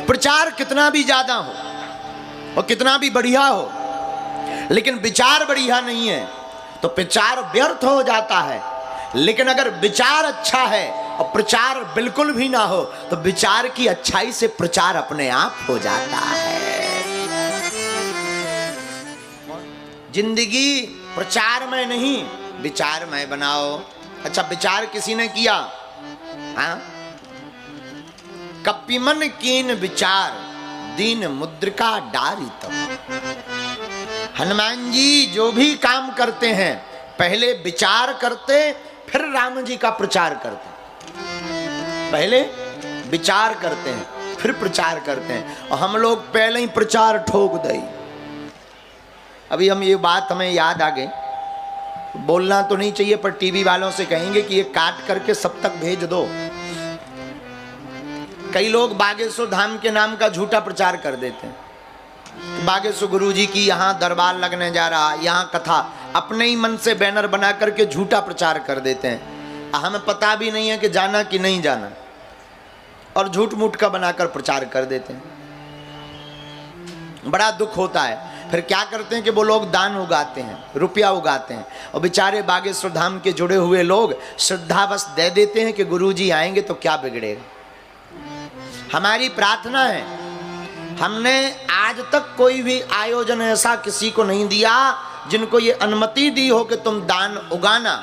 प्रचार कितना भी ज्यादा हो और कितना भी बढ़िया हो, लेकिन विचार बढ़िया नहीं है तो प्रचार व्यर्थ हो जाता है। लेकिन अगर विचार अच्छा है और प्रचार बिल्कुल भी ना हो तो विचार की अच्छाई से प्रचार अपने आप हो जाता है। जिंदगी प्रचार में नहीं विचार में बनाओ। अच्छा, विचार किसी ने किया? हाँ, कपिमन कीन विचार दीन मुद्रिका डारी। तो हनुमान जी जो भी काम करते हैं पहले विचार करते, फिर राम जी का प्रचार करते। पहले विचार करते हैं फिर प्रचार करते हैं, और हम लोग पहले ही प्रचार ठोक दे। अभी हम ये बात हमें याद आ गई, बोलना तो नहीं चाहिए पर टीवी वालों से कहेंगे कि ये काट करके सब तक भेज दो। कई लोग बागेश्वर धाम के नाम का झूठा प्रचार कर देते हैं। बागेश्वर गुरु जी की यहाँ दरबार लगने जा रहा, यहाँ कथा, अपने ही मन से बैनर बना करके झूठा प्रचार कर देते हैं। हमें पता भी नहीं है कि जाना कि नहीं जाना, और झूठ मूठ का बनाकर प्रचार कर देते हैं। बड़ा दुख होता है। फिर क्या करते हैं कि वो लोग दान उगाते हैं, रुपया उगाते हैं, और बेचारे बागेश्वर धाम के जुड़े हुए लोग श्रद्धावश दे देते हैं कि गुरु जी आएंगे तो क्या बिगड़ेगा। हमारी प्रार्थना है, हमने आज तक कोई भी आयोजन ऐसा किसी को नहीं दिया जिनको ये अनुमति दी हो कि तुम दान उगाना।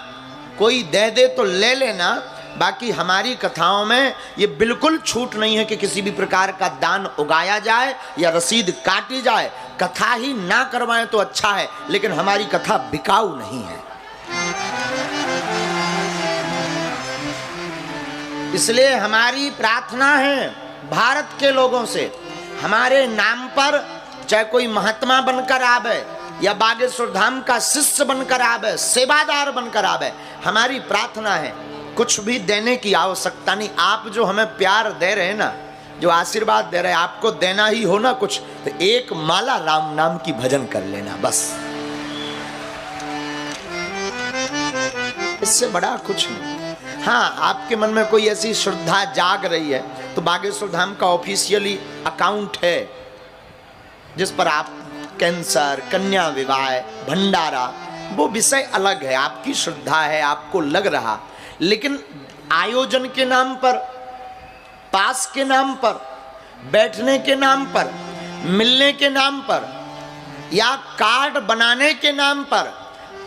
कोई दे दे तो ले लेना, बाकी हमारी कथाओं में ये बिल्कुल छूट नहीं है कि किसी भी प्रकार का दान उगाया जाए या रसीद काटी जाए। कथा ही ना करवाएं तो अच्छा है, लेकिन हमारी कथा बिकाऊ नहीं है। इसलिए हमारी प्रार्थना है भारत के लोगों से, हमारे नाम पर चाहे कोई महात्मा बनकर आवे या बागेश्वर धाम का शिष्य बनकर आवे, सेवादार बनकर आवे, हमारी प्रार्थना है कुछ भी देने की आवश्यकता नहीं। आप जो हमें प्यार दे रहे हैं ना, जो आशीर्वाद दे रहे हैं, आपको देना ही हो ना कुछ, तो एक माला राम नाम की भजन कर लेना बस, इससे बड़ा कुछ नहीं। हाँ, आपके मन में कोई ऐसी श्रद्धा जाग रही है तो बागेश्वर धाम का ऑफिशियली अकाउंट है जिस पर आप कैंसर, कन्या विवाह, भंडारा, वो विषय अलग है, आपकी श्रद्धा है, आपको लग रहा। लेकिन आयोजन के नाम पर, पास के नाम पर, बैठने के नाम पर, मिलने के नाम पर या कार्ड बनाने के नाम पर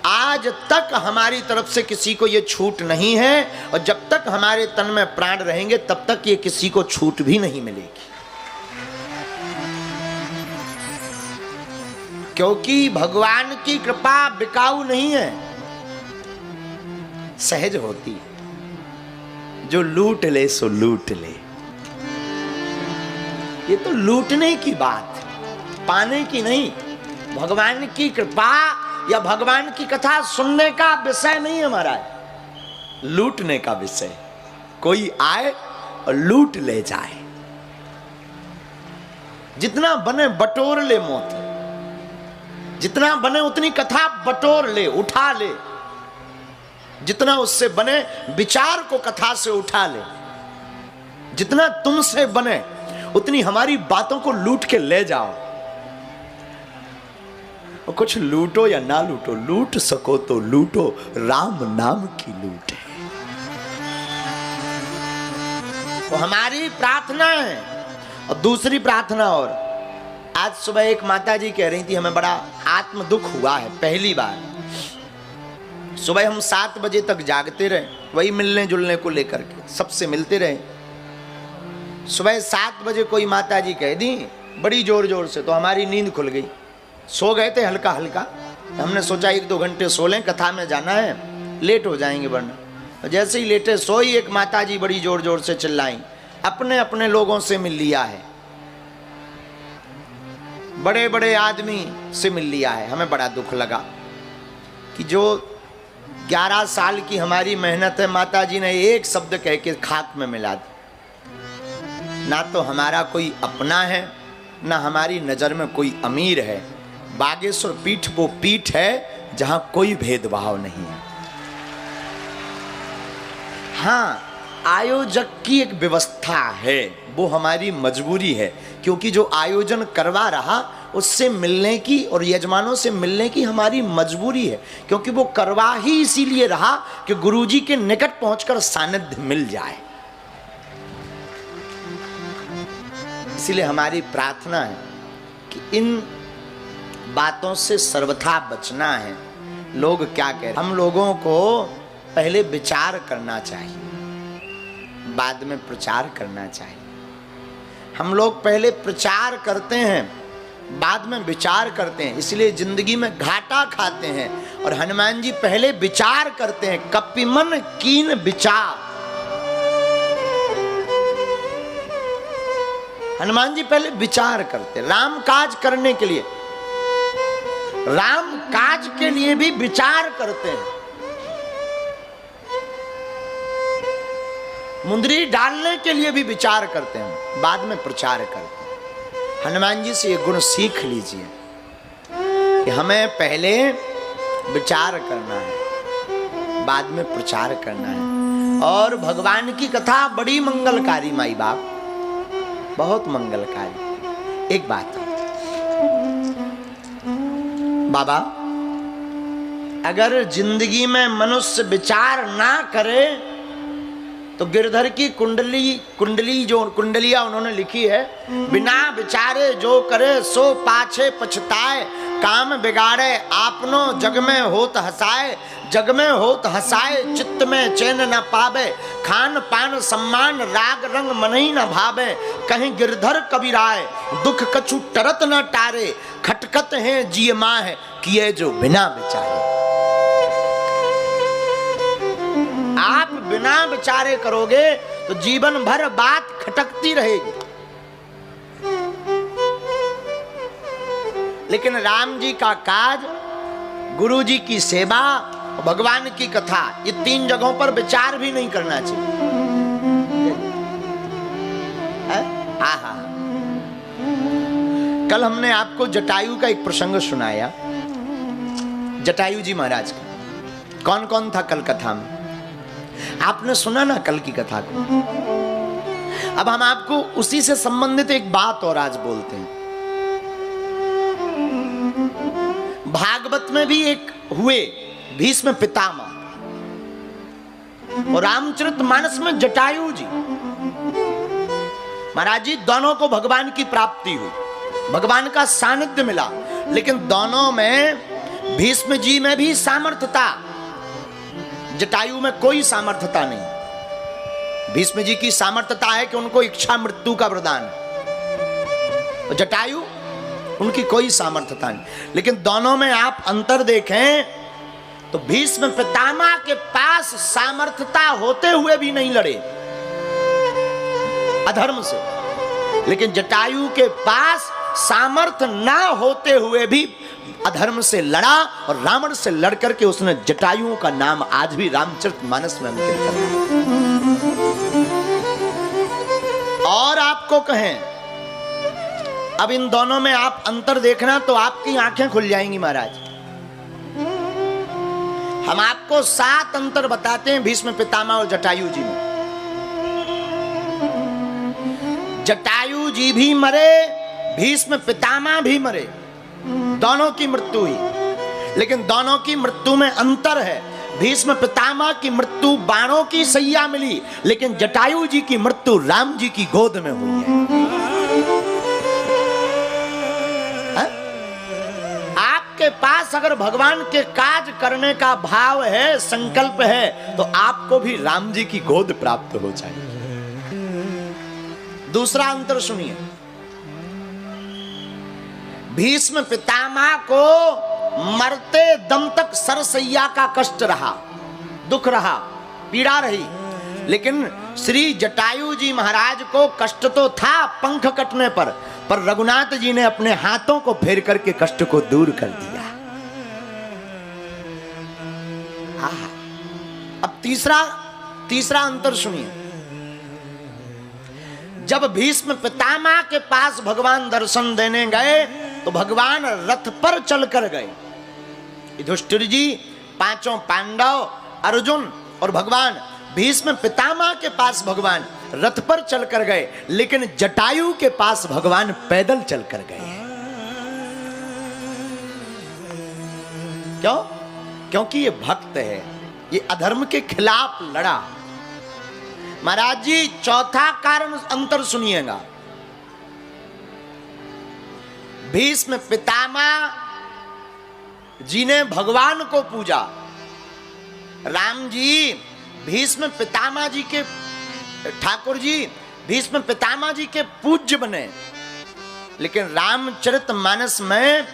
आज तक हमारी तरफ से किसी को ये छूट नहीं है, और जब तक हमारे तन में प्राण रहेंगे तब तक ये किसी को छूट भी नहीं मिलेगी। क्योंकि भगवान की कृपा बिकाऊ नहीं है, सहज होती है। जो लूट ले सो लूट ले, ये तो लूटने की बात, पाने की नहीं। भगवान की कृपा या भगवान की कथा सुनने का विषय नहीं हमारा है, लूटने का विषय। कोई आए और लूट ले जाए, जितना बने बटोर ले मोती, जितना बने उतनी कथा बटोर ले, उठा ले, जितना उससे बने विचार को कथा से उठा ले, जितना तुमसे बने उतनी हमारी बातों को लूट के ले जाओ। और कुछ लूटो या ना लूटो, लूट सको तो लूटो, राम नाम की लूट है। तो हमारी प्रार्थना है। और दूसरी प्रार्थना, और आज सुबह एक माता जी कह रही थी हमें बड़ा आत्म दुख हुआ है। पहली बार सुबह हम 7 बजे तक जागते रहे, वही मिलने जुलने को लेकर के सबसे मिलते रहे। सुबह 7 बजे कोई माता जी कह दी बड़ी जोर जोर से, तो हमारी नींद खुल गई। सो गए थे हल्का हल्का, हमने सोचा 1-2 घंटे सो लें, कथा में जाना है, लेट हो जाएंगे वरना। जैसे ही लेटे सोई, एक माता जी बड़ी जोर जोर से चिल्लाई, अपने अपने लोगों से मिल लिया है, बड़े बड़े आदमी से मिल लिया है। हमें बड़ा दुख लगा कि जो 11 साल की हमारी मेहनत है, माता जी ने एक शब्द कह के खाक में मिला दी। ना तो हमारा कोई अपना है, ना हमारी नज़र में कोई अमीर है। बागेश्वर पीठ वो पीठ है जहां कोई भेदभाव नहीं है। हाँ, आयोजक की एक व्यवस्था है, वो हमारी मजबूरी है, क्योंकि जो आयोजन करवा रहा उससे मिलने की और यजमानों से मिलने की हमारी मजबूरी है, क्योंकि वो करवा ही इसीलिए रहा कि गुरुजी के निकट पहुंचकर सानिध्य मिल जाए। इसीलिए हमारी प्रार्थना है कि इन बातों से सर्वथा बचना है। लोग क्या कह रहे, हम लोगों को पहले विचार करना चाहिए, बाद में प्रचार करना चाहिए। हम लोग पहले प्रचार करते हैं, बाद में विचार करते हैं, इसलिए जिंदगी में घाटा खाते हैं। और हनुमान जी पहले विचार करते हैं, कपिमन कीन विचार। हनुमान जी पहले विचार करते, राम काज करने के लिए, राम काज के लिए भी विचार करते हैं। मुंदरी डालने के लिए भी विचार करते हैं, बाद में प्रचार करते हैं। हनुमान जी से ये गुण सीख लीजिए कि हमें पहले विचार करना है, बाद में प्रचार करना है। और भगवान की कथा बड़ी मंगलकारी, माई बाप बहुत मंगलकारी। एक बात बाबा, अगर जिंदगी में मनुष्य विचार ना करे तो गिरधर की कुंडली जो कुंडलियां उन्होंने लिखी है, बिना विचारे जो करे सो पाछे पछताए, काम बिगाड़े आपनो जग में होत हसाए, जग में होत हसाए चित्त में चैन न पावे, खान पान सम्मान राग रंग मनई न भावे, कहीं गिरधर कबीराए दुख कछु टरत न टारे, खटकत हैं जिय माह किए जो बिना विचारे। आप बिना विचारे करोगे तो जीवन भर बात खटकती रहेगी। लेकिन राम जी का काज, गुरु जी की सेवा, भगवान की कथा, ये तीन जगहों पर विचार भी नहीं करना चाहिए। आहा, कल हमने आपको जटायु का एक प्रसंग सुनाया, जटायु जी महाराज का। कौन कौन था कल कथा में? आपने सुना ना कल की कथा को। अब हम आपको उसी से संबंधित एक बात और आज बोलते हैं। भागवत में भी एक हुए भीष्म पितामह, और रामचरितमानस में जटायु जी महाराज जी, दोनों को भगवान की प्राप्ति हुई, भगवान का सानिध्य मिला। लेकिन दोनों में, भीष्म जी में भी सामर्थ्य था, जटायु में कोई सामर्थ्यता नहीं। भीष्म जी की सामर्थ्यता है कि उनको इच्छा मृत्यु का वरदान है, जटायु उनकी कोई सामर्थ्यता नहीं। लेकिन दोनों में आप अंतर देखें तो भीष्म पितामह के पास सामर्थ्यता होते हुए भी नहीं लड़े अधर्म से, लेकिन जटायु के पास सामर्थ्य ना होते हुए भी अधर्म से लड़ा, और रावण से लड़ करके उसने जटायुओं का नाम आज भी रामचरितमानस में अंकित कर। और आपको कहें, अब इन दोनों में आप अंतर देखना तो आपकी आंखें खुल जाएंगी महाराज। हम आपको 7 अंतर बताते हैं भीष्म पितामह और जटायु जी में। जटायु जी भी मरे, भीष्म पितामह भी मरे, दोनों की मृत्यु हुई। लेकिन दोनों की मृत्यु में अंतर है। भीष्म पितामह की मृत्यु बाणों की सैया मिली, लेकिन जटायु जी की मृत्यु राम जी की गोद में हुई है। आपके पास अगर भगवान के काज करने का भाव है, संकल्प है, तो आपको भी राम जी की गोद प्राप्त हो जाएगी। दूसरा अंतर सुनिए, भीष्म पितामह को मरते दम तक सरसैया का कष्ट रहा, दुख रहा, पीड़ा रही। लेकिन श्री जटायु जी महाराज को कष्ट तो था पंख कटने पर रघुनाथ जी ने अपने हाथों को फेर करके कष्ट को दूर कर दिया। अब तीसरा अंतर सुनिए, जब भीष्म पितामह के पास भगवान दर्शन देने गए तो भगवान रथ पर चलकर गए। युधिष्ठिर जी, 5 पांडव, अर्जुन और भगवान भीष्म पितामह के पास भगवान रथ पर चलकर गए, लेकिन जटायु के पास भगवान पैदल चलकर गए। क्यों? क्योंकि ये भक्त है, ये अधर्म के खिलाफ लड़ा। महाराज जी चौथा कारण अंतर सुनिएगा। भीष्म पितामह जी ने भगवान को पूजा, राम जी भीष्म पितामह जी के, ठाकुर जी भीष्म पितामह जी के पूज्य बने, लेकिन रामचरितमानस में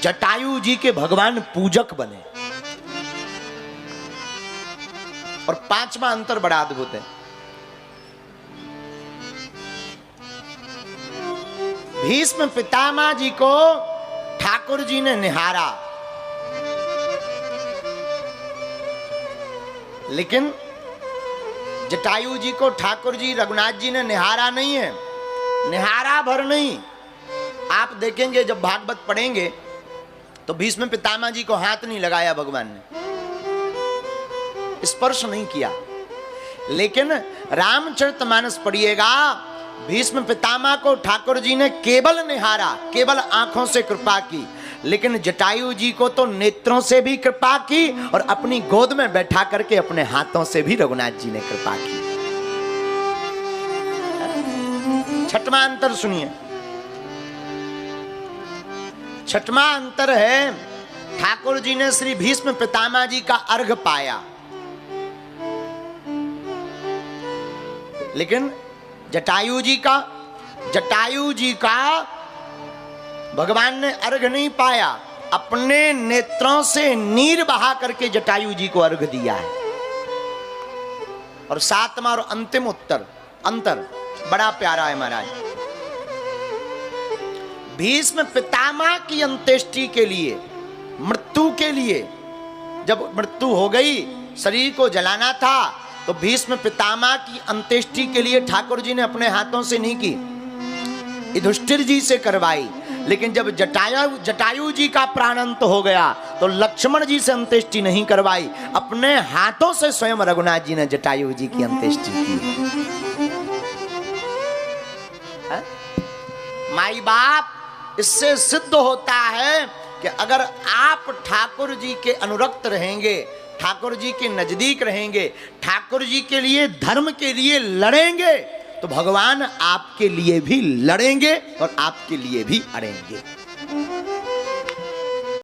जटायु जी के भगवान पूजक बने। और पांचवा अंतर बड़ा अद्भुत है। भीष्म पितामह जी को ठाकुर जी ने निहारा, लेकिन जटायु जी को ठाकुर जी रघुनाथ जी ने निहारा नहीं है, निहारा भर नहीं। आप देखेंगे जब भागवत पढ़ेंगे तो भीष्म पितामह जी को हाथ नहीं लगाया भगवान ने, स्पर्श नहीं किया। लेकिन रामचरितमानस पढ़िएगा, भीष्म पितामह को ठाकुर जी ने केवल निहारा, केवल आंखों से कृपा की, लेकिन जटायु जी को तो नेत्रों से भी कृपा की और अपनी गोद में बैठा करके अपने हाथों से भी रघुनाथ जी ने कृपा की। छठवां अंतर सुनिए। छठवां अंतर है, ठाकुर जी ने श्री भीष्म पितामह जी का अर्घ पाया, लेकिन जटायु जी का भगवान ने अर्घ नहीं पाया। अपने नेत्रों से नीर बहा करके जटायु जी को अर्घ दिया है। और सातवां और अंतिम अंतर बड़ा प्यारा है महाराज। भीष्म पितामह की अंत्येष्टि के लिए, मृत्यु के लिए, जब मृत्यु हो गई, शरीर को जलाना था, तो भीष्म पितामह की अंत्येष्टि के लिए ठाकुर जी ने अपने हाथों से नहीं की, युधिष्ठिर जी से करवाई। लेकिन जब जटायु जी का प्राणांत हो गया तो लक्ष्मण जी से अंत्येष्टि नहीं करवाई, अपने हाथों से स्वयं रघुनाथ जी ने जटायु जी की अंत्येष्टि की। माई बाप, इससे सिद्ध होता है कि अगर आप ठाकुर जी के अनुरक्त रहेंगे, ठाकुर जी के नजदीक रहेंगे, ठाकुर जी के लिए, धर्म के लिए लड़ेंगे, तो भगवान आपके लिए भी लड़ेंगे और आपके लिए भी अड़ेंगे।